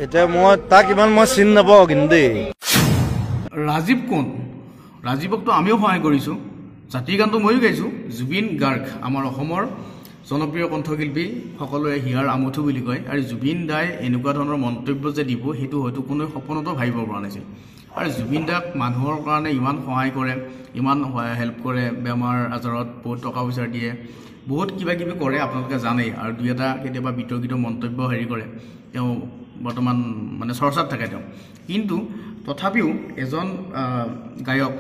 এতিয়া মই তাক ইমান মই চিনি নাপাওঁ কিন্তু দেই। ৰাজীৱ কোন? ৰাজীৱকতো আমিও সহায় কৰিছোঁ, জাতিৰ গানটো ময়ো গাইছোঁ। জুবিন গাৰ্গ আমাৰ অসমৰ জনপ্ৰিয় কণ্ঠশিল্পী, সকলোৱে হিয়াৰ আমঠু বুলি কয়। আৰু জুবিন দাই এনেকুৱা ধৰণৰ মন্তব্য যে দিব সেইটো হয়তো কোনো সপোনতো ভাবিব পৰা নাছিল। আৰু জুবিন দাক মানুহৰ কাৰণে ইমান সহায় কৰে, ইমান হেল্প কৰে, বেমাৰ আজাৰত বহুত টকা পইচা দিয়ে, বহুত কিবা কিবি কৰে, আপোনালোকে জানেই। আৰু দুই এটা কেতিয়াবা বিতৰ্কিত মন্তব্য কৰে, তেওঁ বৰ্তমান মানে চৰ্চাত থাকে তেওঁ। কিন্তু তথাপিও এজন গায়ক,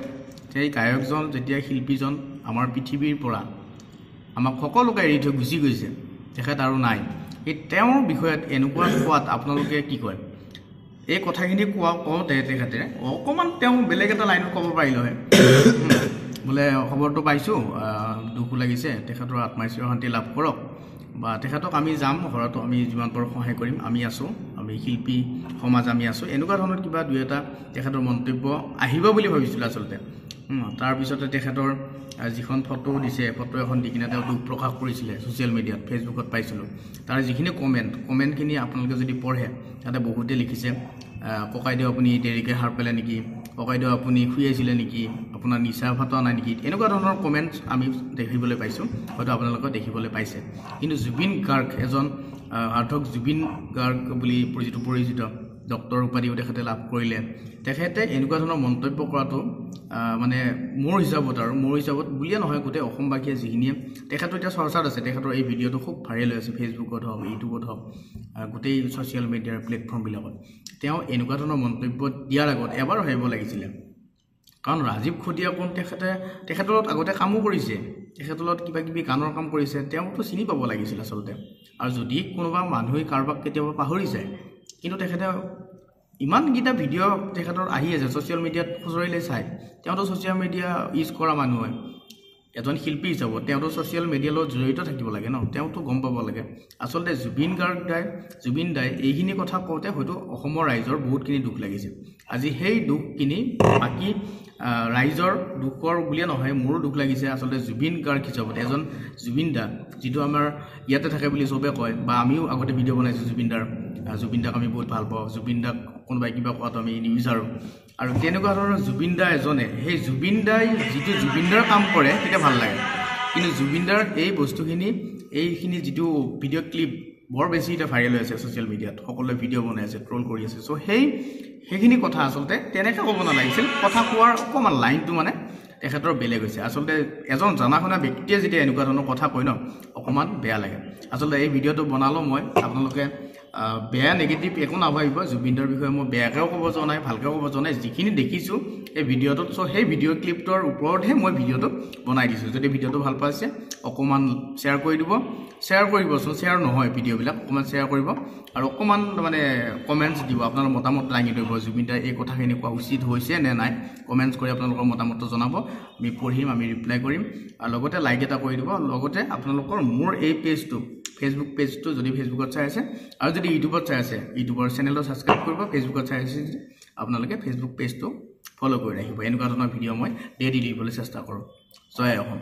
সেই গায়কজন যেতিয়া শিল্পীজন আমাৰ পৃথিৱীৰ পৰা আমাক সকলোকে এৰি থৈ গুচি গৈছে, তেখেত আৰু নাই, এই তেওঁৰ বিষয়ত এনেকুৱা কোৱাত আপোনালোকে কি কয়? এই কথাখিনি কওঁতে তেখেতে অকণমান তেওঁ বেলেগ এটা লাইনত ক'ব পাৰিলে হয়, বোলে খবৰটো পাইছোঁ, দুখো লাগিছে, তেখেতৰ আত্মাই চিৰশান্তি লাভ কৰক, বা তেখেতক আমি যাম, ঘৰতো আমি যিমান পাৰোঁ সহায় কৰিম, আমি আছোঁ, আমি শিল্পী সমাজ আমি আছোঁ, এনেকুৱা ধৰণৰ কিবা দুই এটা তেখেতৰ মন্তব্য আহিব বুলি ভাবিছিলোঁ আচলতে। তাৰপিছতে তেখেতৰ যিখন ফটো দিছে, ফটো এখন দি কিনে তেওঁ দুখ প্ৰকাশ কৰিছিলে ছ'চিয়েল মিডিয়াত, ফেচবুকত পাইছিলোঁ। তাৰ যিখিনি কমেণ্টখিনি আপোনালোকে যদি পঢ়ে, তাতে বহুতে লিখিছে, ককাইদেউ আপুনি দেৰিকৈ সাৰ পালে নেকি, ককাইদেউ আপুনি শুই আছিলে নেকি, আপোনাৰ নিচা ফটোৱা নাই নেকি, এনেকুৱা ধৰণৰ কমেণ্টছ আমি দেখিবলৈ পাইছোঁ, হয়তো আপোনালোকে দেখিবলৈ পাইছে। কিন্তু জুবিন গাৰ্গ এজন সাৰ্থক জুবিন গাৰ্গ বুলি যিটো পৰিচিত ডক্টৰ উপাধিও তেখেতে লাভ কৰিলে, তেখেতে এনেকুৱা ধৰণৰ মন্তব্য কৰাটো মানে মোৰ হিচাপত বুলিয়ে নহয়, গোটেই অসমবাসীয়ে যিখিনিয়ে তেখেতৰ এতিয়া চৰ্চাত আছে, তেখেতৰ এই ভিডিঅ'টো খুব ভাইৰেল হৈ আছে, ফেচবুকত হওক, ইউটিউবত হওক, গোটেই ছ'চিয়েল মিডিয়াৰ প্লেটফৰ্মবিলাকত। তেওঁ এনেকুৱা ধৰণৰ মন্তব্য দিয়াৰ আগত এবাৰ ভাবিব লাগিছিলে, কাৰণ ৰাজীৱ খতীয়া কোন? তেখেতৰ লগত আগতে কামো কৰিছে, তেখেতৰ লগত কিবা কিবি গানৰ কাম কৰিছে, তেওঁতো চিনি পাব লাগিছিল আচলতে। আৰু যদি কোনোবা মানুহে কাৰোবাক কেতিয়াবা পাহৰি যায়, কিন্তু তেখেতে ইমানকেইটা ভিডিঅ' তেখেতৰ আহি আছে ছ'চিয়েল মিডিয়াত, খুচৰিলে চাই, তেওঁতো ছ'চিয়েল মিডিয়া ইউজ কৰা মানুহ হয়, এজন শিল্পী হিচাপত তেওঁতো ছ'চিয়েল মিডিয়াৰ লগত জড়িত থাকিব লাগে ন, তেওঁতো গম পাব লাগে। আচলতে জুবিন দাই এইখিনি কথা কওঁতে হয়তো অসমৰ ৰাইজৰ বহুতখিনি দুখ লাগিছে। আজি সেই দুখখিনি বাকী ৰাইজৰ দুখৰ বুলিয়ে নহয়, মোৰো দুখ লাগিছে আচলতে জুবিন গাৰ্গ হিচাপত। এজন জুবিন দা যিটো আমাৰ ইয়াতে থাকে বুলি চবে কয়, বা আমিও আগতে ভিডিঅ' বনাইছোঁ জুবিন দাক আমি বহুত ভাল পাওঁ, জুবিন দাক কোনোবাই কিবা কোৱাটো আমি নিবিচাৰোঁ। আৰু তেনেকুৱা ধৰণৰ জুবিন দা এজনে, সেই জুবিন দাই যিটো জুবিন দাৰ কাম কৰে তেতিয়া ভাল লাগে, কিন্তু জুবিন দাৰ এই বস্তুখিনি, এইখিনি যিটো ভিডিঅ' ক্লিপ বৰ বেছি এতিয়া ভাইৰেল হৈ আছে ছ'চিয়েল মিডিয়াত, সকলোৱে ভিডিঅ' বনাই আছে, ট্ৰল কৰি আছে। চ' সেইখিনি কথা আচলতে তেনেকৈ ক'ব নালাগিছিল, কথা কোৱাৰ অকণমান লাইনটো মানে তেখেতৰ বেলেগ হৈছে। আচলতে এজন জনা শুনা ব্যক্তিয়ে যেতিয়া এনেকুৱা ধৰণৰ কথা কয় ন, অকণমান বেয়া লাগে। আচলতে এই ভিডিঅ'টো বনালোঁ মই, আপোনালোকে বেয়া নেগেটিভ একো নাভাবিব, জুবিনদাৰ বিষয়ে মই বেয়াকৈও ক'ব যোৱা নাই, ভালকৈও ক'ব যোৱা নাই, যিখিনি দেখিছোঁ এই ভিডিঅ'টোত, চ' সেই ভিডিঅ' ক্লিপটোৰ ওপৰতহে মই ভিডিঅ'টো বনাই দিছোঁ। যদি ভিডিঅ'টো ভাল পাইছে অকণমান শ্বেয়াৰ কৰি দিব, শ্বেয়াৰ কৰিবচোন, শ্বেয়াৰ নহয় ভিডিঅ'বিলাক, অকণমান শ্বেয়াৰ কৰিব, আৰু অকণমান মানে কমেণ্টছ দিব, আপোনাৰ মতামত দাঙি ধৰিব, জুবিন দাই এই কথাখিনি কোৱা উচিত হৈছে নে নাই, কমেণ্টছ কৰি আপোনালোকৰ মতামতটো জনাব, আমি পঢ়িম, আমি ৰিপ্লাই কৰিম। আৰু লগতে লাইক এটা কৰি দিব, লগতে আপোনালোকৰ মোৰ এই পেজটো, ফেচবুক পেজটো যদি ফেচবুকত চাই আছে, আৰু যদি ইউটিউবত চাই আছে, ইউটিউবৰ চেনেলটো ছাবস্ক্ৰাইব কৰিব, ফেচবুকত চাই আছে আপোনালোকে ফেচবুক পেজটো ফ'ল' কৰি ৰাখিব। এনেকুৱা ধৰণৰ ভিডিঅ' মই ডেইলি দিবলৈ চেষ্টা কৰোঁ। জয় অসম।